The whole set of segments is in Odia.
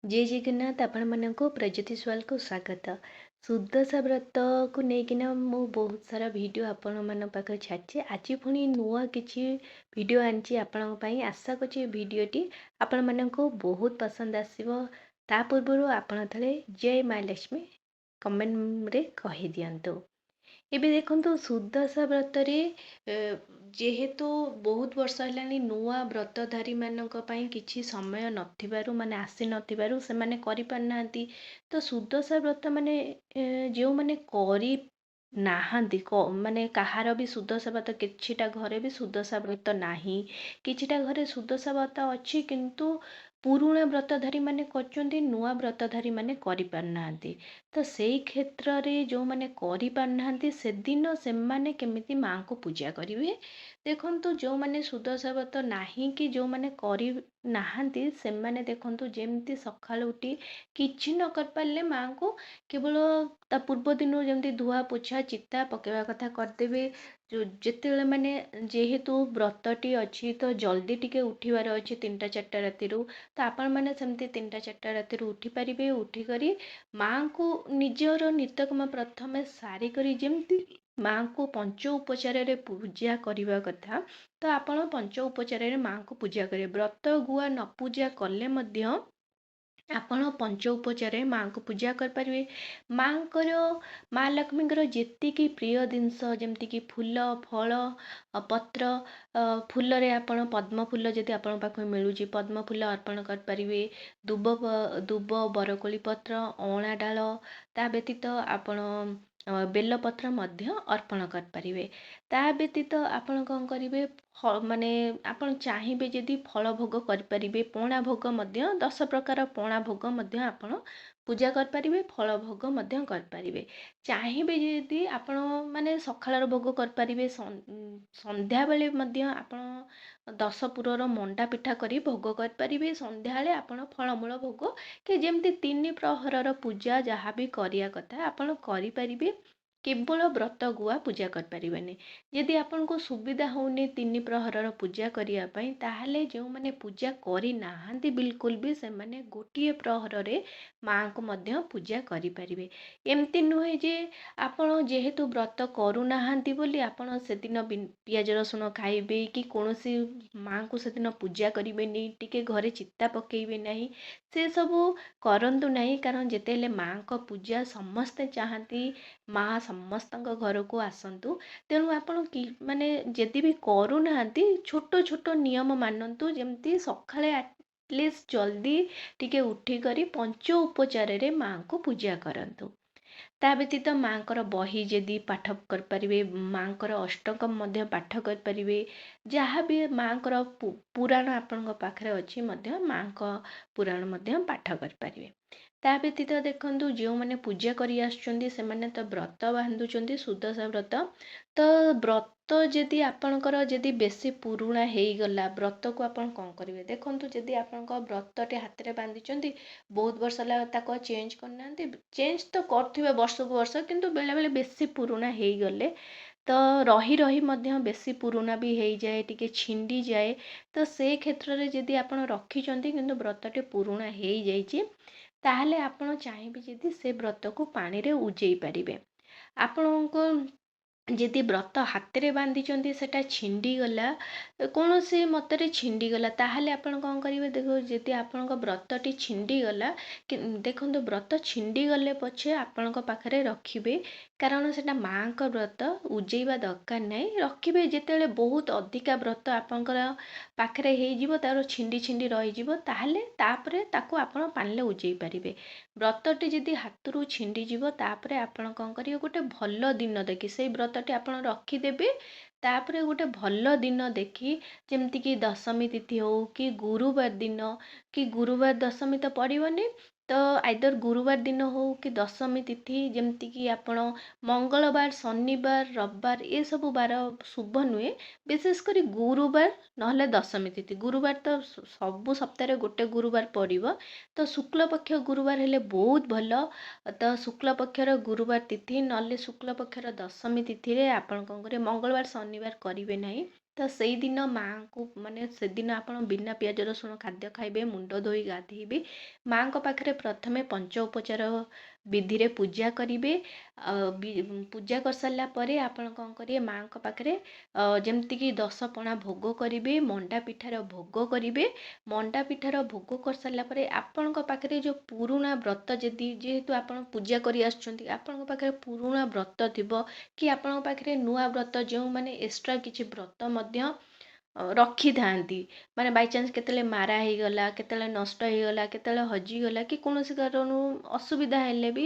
जय जगन्नाथ आपण मानक प्रज्योतिष वाल को स्वागत। सुदशा व्रत को लेकिना मु बहुत सारा वीडियो आपण मान पाखे छाड़ी आज पुणी नुआ किसी वीडियो आनी आपण आशा कर भिडटी आपण मानक बहुत पसंद आसो। ता पूर्व आपण थे जय माँ लक्ष्मी कमेंट रे कही दिंतु। ଏବେ ଦେଖନ୍ତୁ ସୁଦଶା ବ୍ରତରେ ଯେହେତୁ ବହୁତ ବର୍ଷ ହେଲାଣି ନୂଆ ବ୍ରତଧାରୀ ମାନଙ୍କ ପାଇଁ କିଛି ସମୟ ନଥିବାରୁ ମାନେ ଆସି ନଥିବାରୁ ସେମାନେ କରିପାରୁନାହାନ୍ତି। ତ ସୁଦଶା ବ୍ରତ ମାନେ ଯେଉଁମାନେ କରି ନାହାନ୍ତି ମାନେ କାହାର ବି ସୁଦଶା ବ୍ରତ କିଛିଟା ଘରେ ବି ସୁଦଶା ବ୍ରତ ନାହିଁ, କିଛିଟା ଘରେ ସୁଦଶା ବ୍ରତ ଅଛି କିନ୍ତୁ ପୁରୁଣା ବ୍ରତଧାରୀ ମାନେ କରୁଛନ୍ତି, ନୂଆ ବ୍ରତଧାରୀ ମାନେ କରିପାରୁନାହାନ୍ତି। ତ ସେଇ କ୍ଷେତ୍ରରେ ଯେଉଁମାନେ କରିପାରୁନାହାନ୍ତି ସେଦିନ ସେମାନେ କେମିତି ମାଙ୍କୁ ପୂଜା କରିବେ। ଦେଖନ୍ତୁ ଯେଉଁମାନେ ସୁଦଶା ବ୍ରତ ନାହିଁ କି ଯେଉଁମାନେ କରିନାହାନ୍ତି ସେମାନେ ଦେଖନ୍ତୁ ଯେମିତି ସକାଳୁ ଉଠି କିଛି ନ କରିପାରିଲେ ମାଙ୍କୁ କେବଳ ତା ପୂର୍ବ ଦିନରୁ ଯେମିତି ଧୁଆ ପୋଛା ଚିତା ପକାଇବା କଥା କରିଦେବେ। ଯେତେବେଳେ ମାନେ ଯେହେତୁ ବ୍ରତଟି ଅଛି ତ ଜଲ୍ଦି ଟିକେ ଉଠିବାର ଅଛି 3ଟା 4ଟା ରାତିରୁ, ତ ଆପଣମାନେ ସେମିତି 3ଟା 4ଟା ରାତିରୁ ଉଠିପାରିବେ। ଉଠିକରି ମାଙ୍କୁ ନିଜର ନିତ୍ୟକର୍ମ ପ୍ରଥମେ ସାରିକରି ଯେମିତି ମାଙ୍କୁ ପଞ୍ଚ ଉପଚାରରେ ପୂଜା କରିବା କଥା, ତ ଆପଣ ପଞ୍ଚ ଉପଚାରରେ ମାଙ୍କୁ ପୂଜା କରିବେ। ବ୍ରତ ଗୁଆ ନ ପୂଜା କଲେ ମଧ୍ୟ ଆପଣ ପଞ୍ଚ ଉପଚାରରେ ମାଙ୍କୁ ପୂଜା କରିପାରିବେ। ମାଙ୍କର ମା ଲକ୍ଷ୍ମୀଙ୍କର ଯେତିକି ପ୍ରିୟ ଜିନିଷ ଯେମିତିକି ଫୁଲ ଫଳ ପତ୍ର, ଫୁଲରେ ଆପଣ ପଦ୍ମ ଫୁଲ ଯଦି ଆପଣଙ୍କ ପାଖରେ ମିଳୁଛି ପଦ୍ମ ଫୁଲ ଅର୍ପଣ କରିପାରିବେ। ଦୁବ ବରକୋଳି ପତ୍ର ଅଁଳା ଡାଳ, ତା ବ୍ୟତୀତ ଆପଣ ବେଲପତ୍ର ମଧ୍ୟ ଅର୍ପଣ କରିପାରିବେ। ତା ବ୍ୟତୀତ ଆପଣ କ'ଣ କରିବେ, ମାନେ ଆପଣ ଚାହିଁବେ ଯଦି ଫଳ ଭୋଗ କରିପାରିବେ। ପଣା ଭୋଗ ମଧ୍ୟ 10 ପ୍ରକାର ପଣା ଭୋଗ ମଧ୍ୟ ଆପଣ ପୂଜା କରିପାରିବେ, ଫଳ ଭୋଗ ମଧ୍ୟ କରିପାରିବେ। ଚାହିଁବେ ଯଦି ଆପଣ ମାନେ ସକାଳର ଭୋଗ କରିପାରିବେ, ସନ୍ଧ୍ୟାବେଳେ ମଧ୍ୟ ଆପଣ 10 ପୁରର ମଣ୍ଡା ପିଠା କରି ଭୋଗ କରିପାରିବେ। ସନ୍ଧ୍ୟାବେଳେ ଆପଣ ଫଳମୂଳ ଭୋଗ କି ଯେମିତି 3 ପ୍ରହରର ପୂଜା ଯାହା ବି କରିବା କଥା ଆପଣ କରିପାରିବେ। କେବଳ ବ୍ରତ ଗୁଆ ପୂଜା କରିପାରିବେନି। ଯଦି ଆପଣଙ୍କୁ ସୁବିଧା ହେଉନି 3 ପ୍ରହରର ପୂଜା କରିବା ପାଇଁ, ତାହେଲେ ଯେଉଁମାନେ ପୂଜା କରିନାହାନ୍ତି ବିଲକୁଲ ବି ସେମାନେ ଗୋଟିଏ ପ୍ରହରରେ ମାଙ୍କୁ ମଧ୍ୟ ପୂଜା କରିପାରିବେ। ଏମିତି ନୁହେଁ ଯେ ଆପଣ ଯେହେତୁ ବ୍ରତ କରୁନାହାନ୍ତି ବୋଲି ଆପଣ ସେଦିନ ପିଆଜ ରସୁଣ ଖାଇବେ କି କୌଣସି ମାଙ୍କୁ ସେଦିନ ପୂଜା କରିବେନି, ଟିକେ ଘରେ ଚିତା ପକେଇବେ ନାହିଁ, ସେସବୁ କରନ୍ତୁ ନାହିଁ। କାରଣ ଯେତେହେଲେ ମାଙ୍କ ପୂଜା ସମସ୍ତେ ଚାହାନ୍ତି ମା ସମସ୍ତଙ୍କ ଘରକୁ ଆସନ୍ତୁ। ତେଣୁ ଆପଣ ମାନେ ଯଦି ବି କରୁନାହାନ୍ତି ଛୋଟ ଛୋଟ ନିୟମ ମାନନ୍ତୁ। ଯେମିତି ସକାଳେ ଆଟଲିଷ୍ଟ ଜଲ୍ଦି ଟିକେ ଉଠିକରି ପଞ୍ଚ ଉପଚାରରେ ମାଙ୍କୁ ପୂଜା କରନ୍ତୁ। ତା ବ୍ୟତୀତ ମାଙ୍କର ବହି ଯଦି ପାଠ କରିପାରିବେ, ମାଙ୍କର ଅଷ୍ଟକମ୍ ମଧ୍ୟ ପାଠ କରିପାରିବେ। ଯାହା ବି ମାଙ୍କର ପୁରାଣ ଆପଣଙ୍କ ପାଖରେ ଅଛି ମଧ୍ୟ ମାଙ୍କ ପୁରାଣ ମଧ୍ୟ ପାଠ କରିପାରିବେ। ତା ବ୍ୟତୀତ ଦେଖନ୍ତୁ ଯେଉଁମାନେ ପୂଜା କରି ଆସୁଛନ୍ତି ସେମାନେ ତ ବ୍ରତ ବାନ୍ଧୁଛନ୍ତି ସୁଦଶା ବ୍ରତ। ତ ବ୍ରତ ଯଦି ଆପଣଙ୍କର ଯଦି ବେଶୀ ପୁରୁଣା ହେଇଗଲା ବ୍ରତକୁ ଆପଣ କ'ଣ କରିବେ, ଦେଖନ୍ତୁ ଯଦି ଆପଣଙ୍କ ବ୍ରତଟେ ହାତରେ ବାନ୍ଧିଛନ୍ତି ବହୁତ ବର୍ଷ ହେଲା ତାକୁ ଚେଞ୍ଜ କରିନାହାନ୍ତି, ଚେଞ୍ଜ ତ କରୁଥିବେ ବର୍ଷକୁ ବର୍ଷ କିନ୍ତୁ ବେଳେବେଳେ ବେଶୀ ପୁରୁଣା ହେଇଗଲେ ତ ରହି ରହି ମଧ୍ୟ ବେଶୀ ପୁରୁଣା ବି ହେଇଯାଏ, ଟିକେ ଛିଣ୍ଡିଯାଏ। ତ ସେ କ୍ଷେତ୍ରରେ ଯଦି ଆପଣ ରଖିଛନ୍ତି କିନ୍ତୁ ବ୍ରତଟେ ପୁରୁଣା ହେଇଯାଇଛି, ତାହେଲେ ଆପଣ ଚାହିଁବେ ଯଦି ସେ ବ୍ରତକୁ ପାଣିରେ ଉଜେଇ ପାରିବେ। ଆପଣଙ୍କ ଯଦି ବ୍ରତ ହାତରେ ବାନ୍ଧିଛନ୍ତି ସେଟା ଛିଣ୍ଡିଗଲା, କୌଣସି ମତରେ ଛିଣ୍ଡିଗଲା, ତାହେଲେ ଆପଣ କ'ଣ କରିବେ, ଯଦି ଆପଣଙ୍କ ବ୍ରତଟି ଛିଣ୍ଡିଗଲା, ଦେଖନ୍ତୁ ବ୍ରତ ଛିଣ୍ଡିଗଲେ ପଛେ ଆପଣଙ୍କ ପାଖରେ ରଖିବେ। କାରଣ ସେଟା ମାଙ୍କ ବ୍ରତ, ଉଜେଇବା ଦରକାର ନାହିଁ। ରଖିବେ ଯେତେବେଳେ ବହୁତ ଅଧିକା ବ୍ରତ ଆପଣଙ୍କର ପାଖରେ ହେଇଯିବ, ତାର ଛିଣ୍ଡି ଛିଣ୍ଡି ରହିଯିବ, ତାହେଲେ ତାପରେ ତାକୁ ଆପଣ ପାଣିରେ ଉଜେଇ ପାରିବେ। ବ୍ରତଟି ଯଦି ହାତରୁ ଛିଣ୍ଡିଯିବ ତାପରେ ଆପଣ କ'ଣ କରିବେ, ଗୋଟେ ଭଲ ଦିନ ଦେଖି ସେଇ ବ୍ରତଟି ଆପଣ ରଖିଦେବେ। ତାପରେ ଗୋଟେ ଭଲ ଦିନ ଦେଖି ଯେମିତିକି ଦଶମୀ ତିଥି ହଉ କି ଗୁରୁବାର ଦିନ, କି ଗୁରୁବାର ଦଶମୀ ତ ପଡ଼ିବନି, ତ ଆଇଦର ଗୁରୁବାର ଦିନ ହଉ କି ଦଶମୀ ତିଥି, ଯେମିତିକି ଆପଣ ମଙ୍ଗଳବାର, ଶନିବାର, ରବିବାର ଏସବୁ ବାର ଶୁଭ ନୁହେଁ। ବିଶେଷ କରି ଗୁରୁବାର ନହେଲେ ଦଶମୀ ତିଥି, ଗୁରୁବାର ତ ସବୁ ସପ୍ତାହରେ ଗୋଟେ ଗୁରୁବାର ପଡ଼ିବ, ତ ଶୁକ୍ଲପକ୍ଷ ଗୁରୁବାର ହେଲେ ବହୁତ ଭଲ। ତ ଶୁକ୍ଲପକ୍ଷର ଗୁରୁବାର ତିଥି ନହେଲେ ଶୁକ୍ଲପକ୍ଷର ଦଶମୀ ତିଥିରେ ଆପଣ କ'ଣ କରିବେ, ମଙ୍ଗଳବାର ଶନିବାର କରିବେ ନାହିଁ। ତ ସେଇଦିନ ମାଆଙ୍କୁ ମାନେ ସେଦିନ ଆପଣ ବିନା ପିଆଜ ରସୁଣ ଖାଦ୍ୟ ଖାଇବେ, ମୁଣ୍ଡ ଧୋଇ ଗାଧେଇବେ, ମାଆଙ୍କ ପାଖରେ ପ୍ରଥମେ ପଞ୍ଚ ଉପଚାର ବିଧିରେ ପୂଜା କରିବେ। ପୂଜା କରିସାରିଲା ପରେ ଆପଣ କ'ଣ କରିବେ, ମାଆଙ୍କ ପାଖରେ ଯେମିତିକି 10 ପଣା ଭୋଗ କରିବେ, ମଣ୍ଡା ପିଠାର ଭୋଗ କରିବେ। ମଣ୍ଡା ପିଠାର ଭୋଗ କରିସାରିଲା ପରେ ଆପଣଙ୍କ ପାଖରେ ଯେଉଁ ପୁରୁଣା ବ୍ରତ ଯେହେତୁ ଆପଣ ପୂଜା କରି ଆସୁଛନ୍ତି, ଆପଣଙ୍କ ପାଖରେ ପୁରୁଣା ବ୍ରତ ଥିବ କି ଆପଣଙ୍କ ପାଖରେ ନୂଆ ବ୍ରତ ଯେଉଁମାନେ ଏକ୍ସଟ୍ରା କିଛି ବ୍ରତ ମଧ୍ୟ ରଖିଥାନ୍ତି, ମାନେ ବାଇଚାନ୍ସ କେତେବେଳେ ମାରା ହେଇଗଲା, କେତେବେଳେ ନଷ୍ଟ ହେଇଗଲା, କେତେବେଳେ ହଜିଗଲା କି କୌଣସି କାରଣରୁ ଅସୁବିଧା ହେଲେ ବି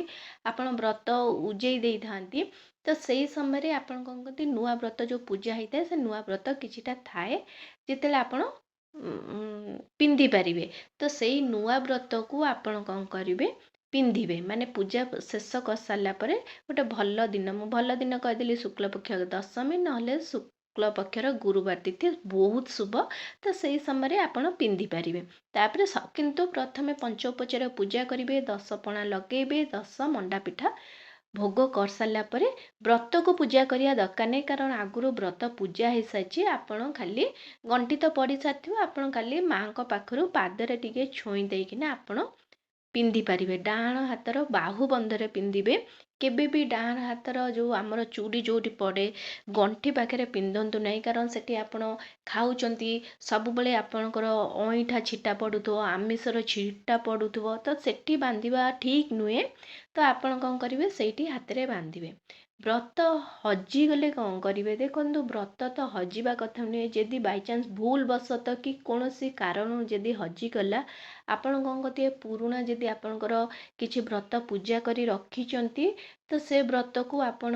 ଆପଣ ବ୍ରତ ଉଜେଇ ଦେଇଥାନ୍ତି। ତ ସେଇ ସମୟରେ ଆପଣ କ'ଣ କରନ୍ତି, ନୂଆ ବ୍ରତ ଯେଉଁ ପୂଜା ହେଇଥାଏ ସେ ନୂଆ ବ୍ରତ କିଛିଟା ଥାଏ ଯେତେବେଳେ ଆପଣ ପିନ୍ଧି ପାରିବେ। ତ ସେଇ ନୂଆ ବ୍ରତକୁ ଆପଣ କ'ଣ କରିବେ, ପିନ୍ଧିବେ। ମାନେ ପୂଜା ଶେଷ କରିସାରିଲା ପରେ ଗୋଟେ ଭଲ ଦିନ, ମୁଁ ଭଲ ଦିନ କହିଦେଲି ଶୁକ୍ଲପକ୍ଷ ଦଶମୀ ନହେଲେ ଶୁକ୍ଲପକ୍ଷର ଗୁରୁବାର ତିଥି, ବହୁତ ଶୁଭ। ତ ସେଇ ସମୟରେ ଆପଣ ପିନ୍ଧିପାରିବେ। ତାପରେ କିନ୍ତୁ ପ୍ରଥମେ ପଞ୍ଚ ଉପଚାର ପୂଜା କରିବେ, 10 ପଣା ଲଗେଇବେ, 10 ମଣ୍ଡା ପିଠା ଭୋଗ କରିସାରିଲା ପରେ ବ୍ରତକୁ ପୂଜା କରିବା ଦରକାର ନାହିଁ, କାରଣ ଆଗରୁ ବ୍ରତ ପୂଜା ହେଇସାରିଛି। ଆପଣ ଖାଲି ଗଣ୍ଠି ତ ପଡ଼ିସାରିଥିବ, ଆପଣ ଖାଲି ମାଆଙ୍କ ପାଖରୁ ପାଦରେ ଟିକେ ଛୁଇଁ ଦେଇକିନା ଆପଣ ପିନ୍ଧିପାରିବେ। ଡାହାଣ ହାତର ବାହୁବନ୍ଧରେ ପିନ୍ଧିବେ। କେବେ ବି ଡାହାଣ ହାତର ଯେଉଁ ଆମର ଚୁଡ଼ି ଯେଉଁଠି ପଡ଼େ ଗଣ୍ଠି ପାଖରେ ପିନ୍ଧନ୍ତୁ ନାହିଁ, କାରଣ ସେଠି ଆପଣ ଖାଉଛନ୍ତି, ସବୁବେଳେ ଆପଣଙ୍କର ଅଇଁଠା ଛିଟା ପଡ଼ୁଥିବ, ଆମିଷର ଛିଟା ପଡ଼ୁଥିବ, ତ ସେଠି ବାନ୍ଧିବା ଠିକ୍ ନୁହେଁ। ତ ଆପଣ କ'ଣ କରିବେ, ସେଇଠି ହାତରେ ବାନ୍ଧିବେ। ବ୍ରତ ହଜିଗଲେ କ'ଣ କରିବେ, ଦେଖନ୍ତୁ ବ୍ରତ ତ ହଜିବା କଥା ନୁହେଁ। ଯଦି ବାଇଚାନ୍ସ ଭୁଲ ବଶତଃ କି କୌଣସି କାରଣରୁ ଯଦି ହଜିଗଲା, ଆପଣ କ'ଣ କରିବେ, ପୁରୁଣା ଯଦି ଆପଣଙ୍କର କିଛି ବ୍ରତ ପୂଜା କରି ରଖିଛନ୍ତି, ତ ସେ ବ୍ରତକୁ ଆପଣ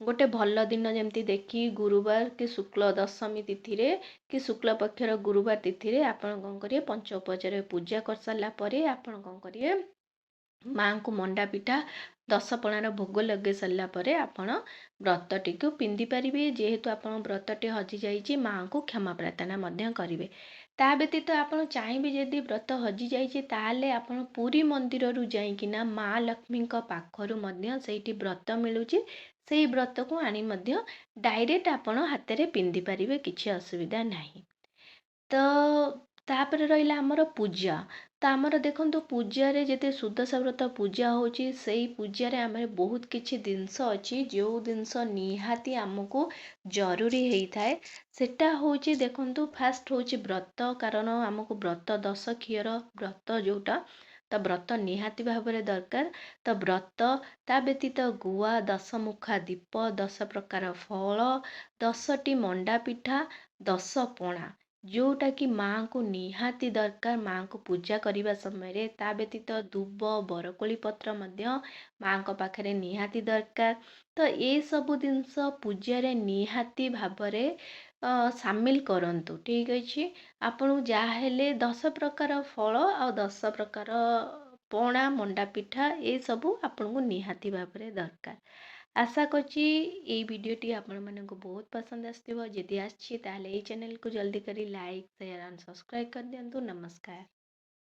ଗୋଟେ ଭଲ ଦିନ ଯେମିତି ଦେଖି ଗୁରୁବାର କି ଶୁକ୍ଳ ଦଶମୀ ତିଥିରେ କି ଶୁକ୍ଳ ପକ୍ଷର ଗୁରୁବାର ତିଥିରେ ଆପଣ କ'ଣ କରିବେ, ପଞ୍ଚ ଉପଚାରରେ ପୂଜା କରିସାରିଲା ପରେ ଆପଣ କ'ଣ କରିବେ, ମାଆଙ୍କୁ ମଣ୍ଡା ପିଠା 10 ପଣାର ଭୋଗ ଲଗେଇ ସାରିଲା ପରେ ଆପଣ ବ୍ରତଟିକୁ ପିନ୍ଧି ପାରିବେ। ଯେହେତୁ ଆପଣଙ୍କ ବ୍ରତଟି ହଜିଯାଇଛି, ମାଆଙ୍କୁ କ୍ଷମା ପ୍ରାର୍ଥନା ମଧ୍ୟ କରିବେ। ତା ବ୍ୟତୀତ ଆପଣ ଚାହିଁବେ, ଯଦି ବ୍ରତ ହଜିଯାଇଛି ତାହେଲେ ଆପଣ ପୁରୀ ମନ୍ଦିରରୁ ଯାଇକିନା ମା ଲକ୍ଷ୍ମୀଙ୍କ ପାଖରୁ ମଧ୍ୟ ସେଇଠି ବ୍ରତ ମିଳୁଛି, ସେଇ ବ୍ରତକୁ ଆଣି ମଧ୍ୟ ଡାଇରେକ୍ଟ ଆପଣ ହାତରେ ପିନ୍ଧି ପାରିବେ, କିଛି ଅସୁବିଧା ନାହିଁ। ତ ତାପରେ ରହିଲା ଆମର ପୂଜା। ତ ଆମର ଦେଖନ୍ତୁ ପୂଜାରେ ଯେତେ ସୁଦଶା ବ୍ରତ ପୂଜା ହେଉଛି, ସେଇ ପୂଜାରେ ଆମର ବହୁତ କିଛି ଜିନିଷ ଅଛି ଯେଉଁ ଜିନିଷ ନିହାତି ଆମକୁ ଜରୁରୀ ହେଇଥାଏ। ସେଟା ହେଉଛି, ଦେଖନ୍ତୁ ଫାଷ୍ଟ ହେଉଛି ବ୍ରତ, କାରଣ ଆମକୁ ବ୍ରତ 10 କ୍ଷୀର ବ୍ରତ ଯେଉଁଟା, ତ ବ୍ରତ ନିହାତି ଭାବରେ ଦରକାର। ତ ବ୍ରତ, ତା ବ୍ୟତୀତ ଗୁଆ, 10 ମୁଖା ଦୀପ, 10 ପ୍ରକାର ଫଳ, 10ଟି ମଣ୍ଡା ପିଠା, 10 ପଣା, ଯେଉଁଟାକି ମାଆଙ୍କୁ ନିହାତି ଦରକାର ମାଆଙ୍କୁ ପୂଜା କରିବା ସମୟରେ। ତା ବ୍ୟତୀତ ଦୁବ, ବରକୋଳି ପତ୍ର ମଧ୍ୟ ମାଆଙ୍କ ପାଖରେ ନିହାତି ଦରକାର। ତ ଏସବୁ ଜିନିଷ ପୂଜାରେ ନିହାତି ଭାବରେ ସାମିଲ କରନ୍ତୁ, ଠିକ୍ ଅଛି। ଆପଣଙ୍କୁ ଯାହା ହେଲେ 10 ପ୍ରକାର ଫଳ ଆଉ 10 ପ୍ରକାର ପଣା, ମଣ୍ଡା ପିଠା, ଏସବୁ ଆପଣଙ୍କୁ ନିହାତି ଭାବରେ ଦରକାର। ଆଶା କରୁଛି ଏଇ ଭିଡ଼ିଓଟି ଆପଣମାନଙ୍କୁ ବହୁତ ପସନ୍ଦ ଆସିଥିବ। ଯଦି ଆସିଛି ତାହେଲେ ଏଇ ଚ୍ୟାନେଲକୁ ଜଲ୍ଦି କରି ଲାଇକ୍, ସେୟାର ଆଣ୍ଡ ସବସ୍କ୍ରାଇବ୍ କରିଦିଅନ୍ତୁ। ନମସ୍କାର।